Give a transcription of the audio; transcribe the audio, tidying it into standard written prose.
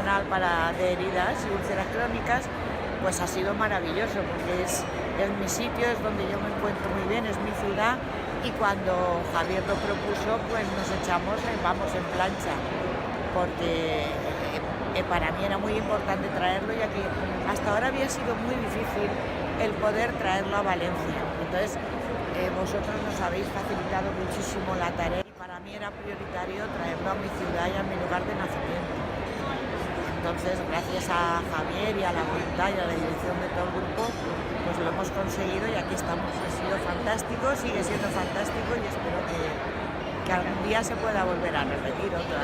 personal de heridas y úlceras crónicas, pues ha sido maravilloso, porque es mi sitio, es donde yo me encuentro muy bien, es mi ciudad, y cuando Javier lo propuso, pues nos echamos, vamos, en plancha, porque para mí era muy importante traerlo, ya que hasta ahora había sido muy difícil el poder traerlo a Valencia. Entonces, vosotros nos habéis facilitado muchísimo la tarea, y para mí era prioritario traerlo a mi ciudad y a mi lugar de nacimiento. Entonces, gracias a Javier y a la voluntad y a la dirección de todo el grupo, pues lo hemos conseguido y aquí estamos. Ha sido fantástico, sigue siendo fantástico, y espero que algún día se pueda volver a repetir otra.